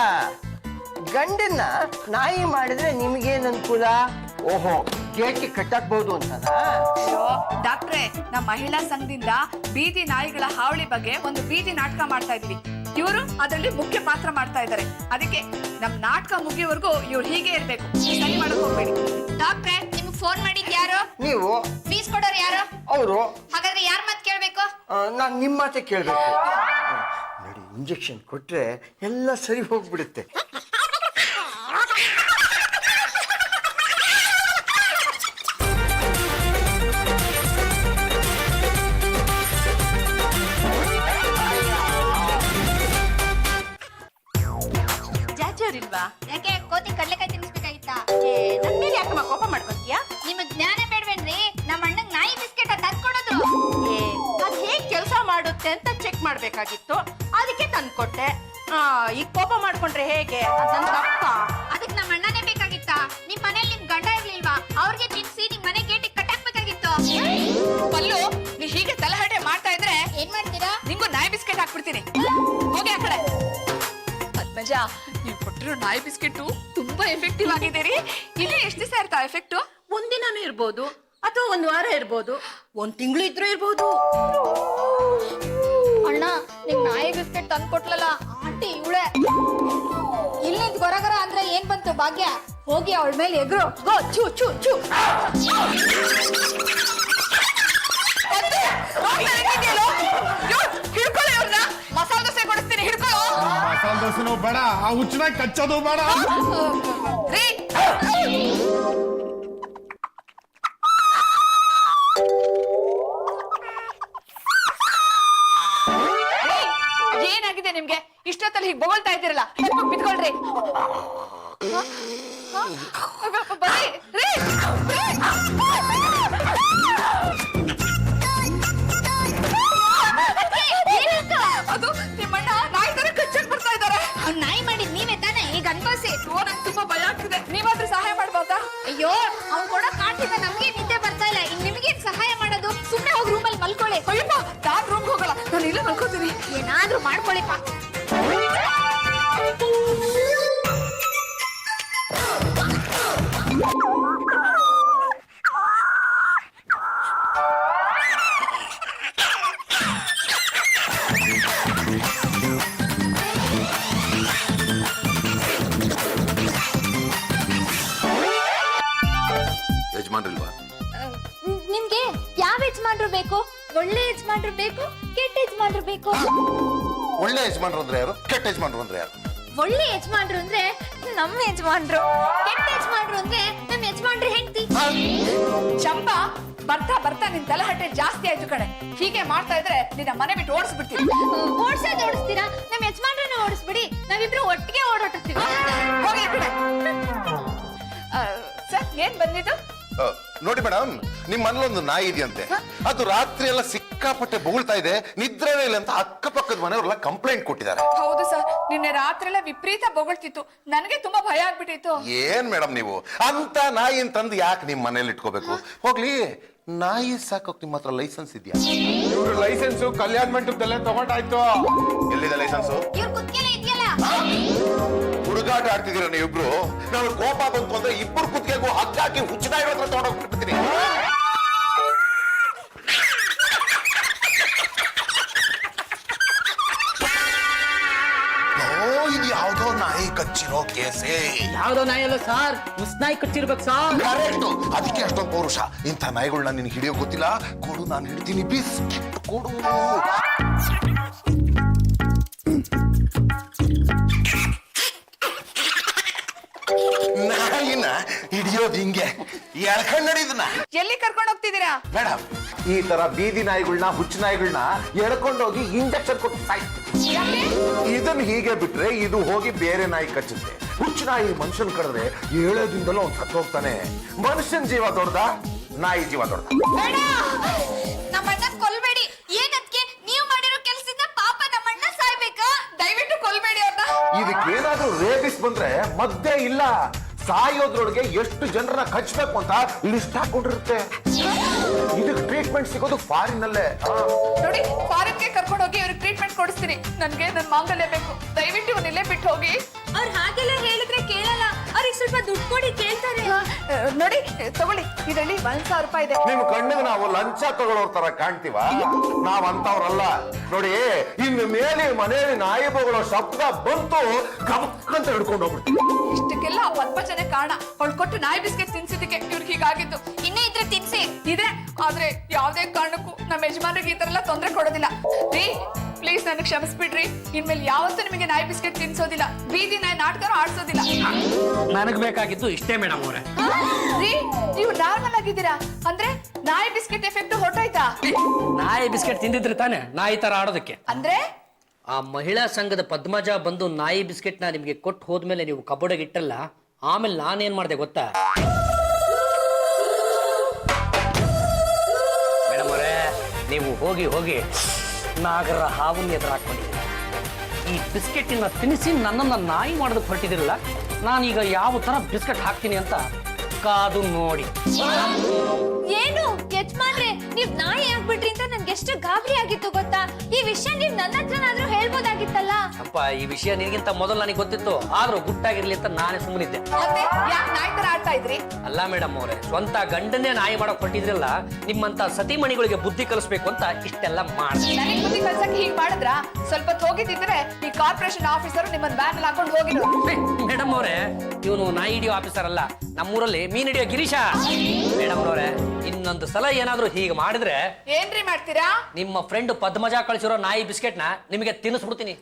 G: ಗಂಡನ್ನ ನಾಯಿ ಮಾಡಿದ್ರೆ ನಿಮ್ಗೇನ್ ಅನುಕೂಲ? ಓಹೋ, ಗೇಟ್ಗೆ ಕಟ್ಟಾಕ್ಬಹುದು ಅಂತನಾ?
D: ಅಯ್ಯೋ ಡಾಕ್ಟ್ರೆ, ನಮ್ಮ ಮಹಿಳಾ ಸಂಘದಿಂದ ಬೀದಿ ನಾಯಿಗಳ ಹಾವಳಿ ಬಗ್ಗೆ ಒಂದು ಬೀದಿ ನಾಟಕ ಮಾಡ್ತಾ ಇದೀವಿ. ಇವರು ಅದರಲ್ಲಿ ಮುಖ್ಯ ಪಾತ್ರ ಮಾಡ್ತಾ ಇದ್ದಾರೆ. ಅದಕ್ಕೆ ನಮ್ ನಾಟಕ ಮುಗಿಯೋವರೆಗೂ ಇವ್ರು ಹೀಗೆ ಇರ್ಬೇಕು, ಸರಿ ಮಾಡಕ್ ಹೋಗ್ಬೇಡಿ.
E: ಡಾಕ್ಟ್ರೆ, ನಿಮ್ಗೆ ಫೋನ್ ಮಾಡಿದ್ ಯಾರು?
G: ನೀವು.
E: ಫೀಸ್ ಕೊಡೋರು ಯಾರು?
G: ಅವರು.
E: ಹಾಗಾದ್ರೆ ಯಾರ ಮಾತು ಕೇಳ್ಬೇಕು?
G: ನಾನ್ ನಿಮ್ಮ ಮಾತೆ ಕೇಳ್ಬೇಕು. ನೋಡಿ, ಇಂಜೆಕ್ಷನ್ ಕೊಟ್ರೆ ಎಲ್ಲ ಸರಿ ಹೋಗ್ಬಿಡುತ್ತೆ.
B: ಇಲ್ವಾ?
E: ಯಾಕೆ ಕೋತಿ ಕಡ್ಲೆಕಾಯಿ ತಿನ್ನಿಸ್ಬೇಕಾಗಿತ್ತಾ?
B: ನನ್ ಮೇಲೆ ಯಾಕಮ್ಮ ಕೋಪ ಮಾಡ್ಕೊತೀಯಾ?
E: ನಿಮಗ್ ಜ್ಞಾನ ಬೇಡ್ವೇನ್ರಿ? ನಮ್ಮ ಅಣ್ಣಂಗ್ ನಾಯಿ ಬಿಸ್ಕೆಟ್ ತಂದ್ಕೊಡೋದು.
B: ಅದ್ ಹೇಗ್ ಕೆಲಸ ಮಾಡುತ್ತೆ ಅಂತ ಚೆಕ್ ಮಾಡ್ಬೇಕಾಗಿತ್ತು, ಅದಕ್ಕೆ ತಂದ್ಕೊಟ್ಟೆ. ಈಗ ಕೋಪ ಮಾಡ್ಕೊಂಡ್ರೆ ಹೇಗೆ? ಅದ್ ನನ್ ತಪ್ಪ.
E: ಅದಕ್ಕೆ ನಮ್ಮ ಅಣ್ಣನೇ ಬೇಕಾಗಿತ್ತಾ? ನಿಮ್ ಮನೇಲಿ ನಿಮ್ ಗಂಡ ಇರ್ಲಿಲ್ವಾ? ಅವ್ರಿಗೆ ತಿನ್ಸಿ ನಿಮ್ ಮನೆ ಗೇಟಿಗೆ ಕಟ್ಟಾಕ್ಬೇಕಾಗಿತ್ತು.
D: ಪಲ್ಲು, ನೀ ಹೀಗೆ ತಲಹಟೆ ಮಾಡ್ತಾ ಇದ್ರೆ
E: ಏನ್ ಮಾಡ್ತೀರಾ?
D: ನಿಂಗೂ ನಾಯಿ ಬಿಸ್ಕೆಟ್ ಹಾಕ್ಬಿಡ್ತೀನಿ. ಹೋಗಿ ಆ ಕಡೆ. ಪದ್ಮಜ, ನೀವು ಕೊಟ್ಟಿರೋ ನಾಯಿ ಬಿಸ್ಕೆಟ್ ತುಂಬಾ ಎಫೆಕ್ಟಿವ್ ಆಗಿದೆ ರೀ. ಇಲ್ಲಿ ಎಷ್ಟು ದಿವಸ ಇರ್ತಾ ಎಫೆಕ್ಟ್?
B: ಒಂದಿನಾನು ಇರ್ಬೋದು, ಅಥವಾ ಒಂದ್ ವಾರ ಇರ್ಬೋದು, ಒಂದ್ ತಿಂಗಳು ಇದ್ರೂ ಇರ್ಬೋದು.
E: ಅಣ್ಣ, ನಿಮ್ ನಾಯಿ ಬಿಸ್ಕೆಟ್ ತಂದ್ಕೊಟ್ಲಲ್ಲ ಆಂಟಿ ಇವಳೆ. ಇಲ್ಲಿಂದ ಗೊರಗರ ಅಂದ್ರೆ ಏನ್ ಬಂತು ಭಾಗ್ಯ? ಹೋಗಿ ಅವಳ ಮೇಲೆ ಎಗ್ರು. ಗೋ ಚೂ ಚೂ ಚೂ.
D: ಹಿಡ್ಕೊಳ್ಳಿ ಅವ್ರನ್ನ, ಮಸಾಲೆ ದೋಸೆ ಕೊಡಿಸ್ತೀನಿ, ಹಿಡ್ಕೊಳ್ಳೋ.
H: ಮಸಾಲೆ ದೋಸೆನೂ ಬೇಡ, ಆ ಹುಚ್ಚನಾಗಿ ಕಚ್ಚೋದು ಬೇಡ.
D: ರೀ ಏನಾಗಿದೆ ನಿಮ್ಗೆ? ಇಷ್ಟೊತ್ತಲ್ಲಿ ಹೀಗೆ ಬೊಗಳ್ತಾ ಇದ್ದೀರಲ್ಲ, ಬಿದ್ಕೊಳ್ರಿ. ಬರ್ರಿ ರೀ. ಅದು ನಿಮ್ಮಣ್ಣ ನಾಯಿ ತರ ಕಚ್ಚಕ್ ಬರ್ತಾ ಇದ್ದಾರೆ.
E: ನಾಯಿ ಮಾಡಿದ್ ನೀವೇ ತಾನೇ, ಈಗ ಅನ್ಕೋಸಿ.
D: ನಂಗೆ ತುಂಬಾ ಭಯ ಆಗ್ತಿದೆ, ನೀವಾದ್ರೂ ಸಹಾಯ ಮಾಡ್ಬೋದಾ?
E: ಅಯ್ಯೋ ಅವ್ನು ಕೂಡ ಕಾಣ್ತಿದ್ದ, ನಮ್ಗೆ ನಿದ್ದೆ ಬರ್ತಾ ಇಲ್ಲ, ಇನ್ ನಿಮ್ಗೆ ಸಹಾಯ ಮಾಡೋದು? ಸುಮ್ನೆ ಹೋಗಿ ರೂಮಲ್ಲಿ ಮಲ್ಕೊಳ್ಳಿ.
D: ಅಯ್ಯಪ್ಪ, ನಾನ್ ರೂಮ್ಗೆ ಹೋಗಲ್ಲ, ನಾನು ಇಲ್ಲೇ ಮಲ್ಕೋತೀನಿ.
E: ಏನಾದ್ರೂ ಮಾಡ್ಕೊಳ್ಳಿಪ್ಪ.
A: ಯಜಮಾನ್ರಿಲ್ವಾ?
E: ನಿಮ್ಗೆ ಯಾವ ಯಜಮಾನ್ರು ಬೇಕು? ಒಳ್ಳೆ ಯಜಮಾನ್ರು ಬೇಕು, ಕೆಟ್ಟ ಯಜಮಾನ್ರು ಬೇಕು?
A: ಒಳ್ಳೆ ಯಜಮಾನ್ರು ಅಂದ್ರೆ ಯಾರು, ಕೆಟ್ಟ ಯಜಮಾನ್ರು ಅಂದ್ರೆ ಯಾರು?
E: ಒಳ್ಳೆ ಯಜಮಾನ್ರು ಅಂದ್ರೆ ನಮ್ಮ ಯಜಮಾನ್ರು, ಕೆಟ್ಟ ಯಜಮಾನ್ರು ಅಂದ್ರೆ ನಮ್ಮ ಯಜಮಾನ್ರ ಹೆಂಡತಿ.
D: ಚಂಪಾ, ಬರ್ತಾ ಬರ್ತಾ ನಿನ್ ತಲೆಹಟ್ಟೆ ಜಾಸ್ತಿ ಆಯ್ತು ಕಣೆ. ಹೀಗೆ ಮಾಡ್ತಾ ಇದ್ರೆ ನಿನ್ನ ಮನೆ ಬಿಟ್ಟು ಓಡಿಸ್ಬಿಡ್ತೀನಿ.
E: ಓಡಿಸೋದು ಓಡಿಸ್ತೀರಾ? ನಮ್ಮ ಯಜಮಾನ್ರನ್ನ ಓಡಿಸ್ಬಿಡಿ, ನಾವಿಬ್ರು ಒಟ್ಟಿಗೆ ಓಡಾಡ್ತೀವಿ.
D: ಹೋಗಿ ಕಡೆ. ಸರ್, ಏನ್ ಬಂದಿದ್ದು?
A: ನೋಡಿ ಮೇಡಮ್, ನಿಮ್ ಮನೇಲೊಂದು ನಾಯಿ ಇದೆಯಂತೆ. ಅದು ರಾತ್ರಿ ಎಲ್ಲ ಸಿಕ್ಕಾಪಟ್ಟೆ ಬೊಗಳ್ತಾ ಇದೆ, ನಿದ್ರೆನೇ ಇಲ್ಲ ಅಂತ ಅಕ್ಕಪಕ್ಕದ ಮನೆಯವರೆಲ್ಲ ಕಂಪ್ಲೇಂಟ್ ಕೊಟ್ಟಿದ್ದಾರೆ.
D: ಹೌದು ಸರ್, ನಿನ್ನೆ ರಾತ್ರಿ ಎಲ್ಲ ವಿಪರೀತ ಬೊಗಳ್ತಿತ್ತು, ನನಗೆ ತುಂಬಾ ಭಯ ಆಗ್ಬಿಟ್ಟಿತ್ತು.
A: ಏನ್ ಮೇಡಮ್ ನೀವು ಅಂತ ನಾಯಿ ತಂದು ಯಾಕೆ ನಿಮ್ ಮನೇಲಿ ಇಟ್ಕೋಬೇಕು? ಹೋಗ್ಲಿ, ನಾಯಿ ಸಾಕೋಕ್ ನಿಮ್ಮ ಹತ್ರ ಲೈಸೆನ್ಸ್ ಇದೆಯಾ?
H: ಇವ್ರ ಲೈಸೆನ್ಸ್ ಕಲ್ಯಾಣ ಮಂಟಪದಲ್ಲೇ ತಗೊಂಡಾಯ್ತು.
A: ಎಲ್ಲಿದೆ ಲೈಸೆನ್ಸ್?
E: ಇವ್ರ ಕುತ್ತಿಗೆಲ್ಲ ಇದೆಯಲ್ಲ.
A: ಹುಡುಗಾಟ ಆಡ್ತಿದ್ದೀರ ನೀವಿಬ್ರು. ನಾವು ಕೋಪ ಬಂತು ಅಂದ್ರೆ ಇಬ್ಬರು ಕುತ್ತಿಗೆಗೂ ಹಗ್ಗ ಹಾಕಿ ಹುಚ್ಚನಾಗಿ ಹತ್ರ ತಗೊಂಡೋಗ್ಬಿಡ್ತೀನಿ. ಇದು ಯಾವ್ದೋ ನಾಯಿ ಕಚ್ಚಿರೋ ಕೇಸೇ.
C: ಯಾವ್ದೋ ನಾಯಿ ಅಲ್ಲ ಸರ್, ನಾಯಿ ಕಚ್ಚಿರ್ಬೇಕು ಸರ್.
A: ಕರೆಕ್ಟ್, ಅದಕ್ಕೆ ಅಷ್ಟೊಂದು ಪೌರುಷ. ಇಂಥ ನಾಯಿಗಳನ್ನ ನಿನ್ಗೆ ಹಿಡಿಯೋ ಗೊತ್ತಿಲ್ಲ. ಕೊಡು, ನಾನು ಹಿಡಿತೀನಿ. ಬಿಸ್ಕಿಟ್ ಕೊಡು. ನಾಯಿನ ಹಿಡಿಯೋದು ಹಿಂಗೆ ಎಳ್ಕೊಂಡ್ ನಡೀದನ್ನ.
D: ಎಲ್ಲಿ ಕರ್ಕೊಂಡು ಹೋಗ್ತಿದ್ದೀರಾ?
A: ಮೇಡಮ್, ಈ ತರ ಬೀದಿ ನಾಯಿಗಳನ್ನ, ಹುಚ್ಚು ನಾಯಿಗಳನ್ನ ಎಳ್ಕೊಂಡೋಗಿ ಇಂಜೆಕ್ಷನ್ ಕೊಟ್ಟು ಸಾಯಿಸ್ತೀವಿ. ಇದನ್ನ ಹೀಗೆ ಬಿಟ್ರೆ ಇದು ಹೋಗಿ ಬೇರೆ ನಾಯಿ ಕಚ್ಚುತ್ತೆ. ಹುಚ್ಚು ನಾಯಿ ಮನುಷ್ಯನ್ ಕಡಿದ್ರೆ 7 ದಿನದಲ್ಲೂ ಅವ್ನು ಸತ್ತು ಹೋಗ್ತಾನೆ. ಮನುಷ್ಯನ್ ಜೀವ ದೊಡ್ಡದ, ನಾಯಿ ಜೀವ ದೊಡ್ಡದ?
E: ಬೇಡ, ನಮ್ಮಣ್ಣ ಕೊಲ್ಬೇಡಿ. ಏನಕ್ಕೆ? ನೀವು ಮಾಡಿರೋ ಕೆಲಸದಿಂದ ಪಾಪ ನಮ್ಮಣ್ಣ ಸಾಯ್ಬೇಕಾ?
D: ದಯವಿಟ್ಟು ಕೊಲ್ಬೇಡಿ ಅವ್ರನ್ನ.
A: ಇದಕ್ಕೇನಾದ್ರೂ ರೇಬಿಸ್ ಬಂದ್ರೆ ಮದ್ದೆ ಇಲ್ಲ. ಸಾಯೋದ್ರೊಳಗೆ ಎಷ್ಟು ಜನರನ್ನ ಕಚ್ಚಬೇಕು ಅಂತ ಲಿಸ್ಟ್ ಹಾಕೊಂಡಿರುತ್ತೆ. ಇದಕ್ಕೆ ಟ್ರೀಟ್ಮೆಂಟ್ ಸಿಗೋದು ಫಾರಿನ್ ಅಲ್ಲೇ.
D: ನೋಡಿ, ಫಾರಿನ್ಗೆ ಕರ್ಕೊಂಡು ಹೋಗಿ ಇವ್ರಿಗೆ ಟ್ರೀಟ್ಮೆಂಟ್ ಕೊಡಿಸ್ತೀನಿ. ನನ್ಗೆ ನನ್ನ ಮಾಂಗಲ್ಯ ಬೇಕು, ದಯವಿಟ್ಟು ಇವ್ನ ಇಲ್ಲೇ ಬಿಟ್ಟು ಹೋಗಿ.
E: ಅವ್ರು ಹಾಗೆಲ್ಲ ಹೇಳಿದ್ರೆ ಕೇಳಲ್ಲ, ಅವ್ರಿಗೆ ಸ್ವಲ್ಪ ದುಡ್ಡು ಕೊಡಿ, ಕೇಳ್ತಾರೆ.
D: ನೋಡಿ, ತಗೊಳ್ಳಿ, ಇದರಲ್ಲಿ 1,000 ರೂಪಾಯಿ ಇದೆ.
A: ನಿಮ್ ಕಣ್ಣಿಗೆ ನಾವು ಲಂಚ ತಗೊಳ್ಳೋರ್ ತರ ಕಾಣ್ತೀವ? ನಾವ್ ಅಂತವ್ರಲ್ಲ ನೋಡಿ. ಇನ್ನು ಮೇಲೆ ಮನೆಯಲ್ಲಿ ನಾಯಿ ಬೊಗಳೋ ಶಬ್ದ ಬಂತು, ಗಮಕ್ಕಂತ ಹಿಡ್ಕೊಂಡು ಹೋಗ್ಬಿಡ್ತೀವಿ.
D: ಇಷ್ಟಕ್ಕೆಲ್ಲ ಆ ಪದ್ಮಜನೆ ಕಾರಣ. ಅವಳು ಕೊಟ್ಟು ನಾಯಿ ಬಿಸ್ಕೆಟ್ ತಿನ್ಸಿದ್ದಕ್ಕೆ ಇವ್ರಿಗೆ ಹೀಗಾಗಿದ್ದು.
E: ಇನ್ನೂ ಇದ್ರೆ ತಿನ್ಸಿ.
D: ಇದೆ, ಆದ್ರೆ ಯಾವ್ದೇ ಕಾರಣಕ್ಕೂ ನಮ್ಮ ಯಜಮಾನ್ರಿಗೆ ಈ ತರ ಎಲ್ಲ ತೊಂದರೆ ಕೊಡೋದಿಲ್ಲ. ರೀ, ಪ್ಲೀಸ್ ನನಗೆ ಕ್ಷಮಿಸ್ಬಿಡ್ರಿ. ಇನ್ಮೇಲೆ ಯಾವತ್ತೂ ನಿಮಗೆ ನಾಯಿ ಬಿಸ್ಕೆಟ್ ತಿನ್ಸೋದಿಲ್ಲ, ಬೀದಿ ನಾಯಿ ನಾಟಕ ಆಡ್ಸೋದಿಲ್ಲ.
C: ನನಗ್ ಬೇಕಾಗಿದ್ದು ಇಷ್ಟೇ ಮೇಡಮ್ ಅವ್ರೆ.
D: ರೀ, ನೀವು ನಾರ್ಮಲ್ ಆಗಿದ್ದೀರಾ ಅಂದ್ರೆ ನಾಯಿ ಬಿಸ್ಕೆಟ್ ಎಫೆಕ್ಟ್ ಹೊರಟೋಯ್ತಾ?
C: ನಾಯಿ ಬಿಸ್ಕೆಟ್ ತಿಂದಿದ್ರೆ ತಾನೆ ನಾಯಿ ತರ ಆಡೋದಕ್ಕೆ.
D: ಅಂದ್ರೆ
C: ಆ ಮಹಿಳಾ ಸಂಘದ ಪದ್ಮಜ ಬಂದು ನಾಯಿ ಬಿಸ್ಕೆಟ್ ನ ನಿಮ್ಗೆ ಕೊಟ್ಟು ಹೋದ್ಮೇಲೆ ನೀವು ಕಬೋರ್ಡಿಗೆ ಇಟ್ಟಲ್ಲ, ಆಮೇಲೆ ನಾನೇನ್ ಮಾಡಿದೆ ಗೊತ್ತಾ ಮೇಡಮ್ ಅವರೇ? ನೀವು ಹೋಗಿ ಹೋಗಿ ನಾಗರ ಹಾವನ್ನ ಎದುರು ಹಾಕೊಂಡಿದ್ದೀರಿ. ಈ ಬಿಸ್ಕೆಟಿನ ತಿನ್ನಿಸಿ ನನ್ನನ್ನು ನಾಯಿ ಮಾಡೋದಕ್ಕೆ ಹೊರಟಿದಿರಲ್ಲ, ನಾನೀಗ ಯಾವ ತರ ಬಿಸ್ಕೆಟ್ ಹಾಕ್ತೀನಿ ಅಂತ ಕಾದು ನೋಡಿ.
E: ಏನು ಯಜಮಾನ್ರೆ, ನೀವ್ ನಾಯಿ ಆಗ್ಬಿಟ್ರಿ ಅಂತ ನನ್ಗೆ ಎಷ್ಟು ಗಾಬರಿ ಆಗಿತ್ತು ಗೊತ್ತಾ? ಈ ವಿಷಯ ನೀವ್ ನನ್ನ ಹತ್ರನಾದ್ರೂ ಹೇಳ್ಬೋದಾಗಿತ್ತಲ್ಲ.
C: ಅಪ್ಪ, ಈ ವಿಷಯ ನಿನಗಿಂತ ಮೊದಲು ನನಗೆ ಗೊತ್ತಿತ್ತು, ಆದ್ರೂ ಗುಟ್ಟಾಗಿರ್ಲಿ ಅಂತ ನಾನೇ ಸುಮ್ಮನಿದ್ದೆ.
D: ಮತ್ತೆ ಯಾಕೆ ನಾಯಿ ತರ ಆಡ್ತಾ ಇದ್ರಿ?
C: ಅಲ್ಲ ಮೇಡಮ್ ಅವರೇ, ಸ್ವಂತ ಗಂಡನ್ನೇ ನಾಯಿ ಮಾಡಕ್ ಹೊರಟಿದ್ರಲ್ಲ, ನಿಮ್ಮಂತ ಸತಿಮಣಿಗಳಿಗೆ ಬುದ್ಧಿ ಕಲಿಸ್ಬೇಕು ಅಂತ ಇಷ್ಟೆಲ್ಲ ಮಾಡಿದೆ.
D: ನನಗೆ ಬುದ್ಧಿ ಕಲ್ಸಕ್ಕೆ ಹೀಗೆ ಮಾಡಿದ್ರ? ಸ್ವಲ್ಪ ಹೋಗಿದ್ದಿದ್ರೆ ಈ ಕಾರ್ಪೊರೇಷನ್ ಆಫೀಸರ್ ನಿಮ್ಮನ್ನ ಬ್ಯಾಗ್ ಹಾಕೊಂಡು ಹೋಗಿದ್ರು.
C: ಮೇಡಮ್ ಮೇಡಮ್ ಅವರೇ, ಇವನು ನಾಯಿ ಹಿಡಿಯೋ ಆಫೀಸರ್ ಅಲ್ಲ, ನಮ್ಮೂರಲ್ಲಿ ಮೀನ್ ಹಿಡಿಯೋ ಗಿರೀಶ. ಮೇಡಮ್ ಅವರೇ, ಇನ್ನೊಂದು ಸಲ ಏನಾದ್ರೂ ಹೀಗೆ ಮಾಡಿದ್ರೆ
D: ಏನ್ರಿ ಮಾಡ್ತೀರಾ?
C: ನಿಮ್ಮ ಫ್ರೆಂಡ್ ಪದ್ಮಜ ಕಳಿಸಿರೋ ನಾಯಿ ಬಿಸ್ಕೆಟ್ನ ನಿಮಗೆ ತಿನ್ನಿಸ್ಬಿಡ್ತೀನಿ.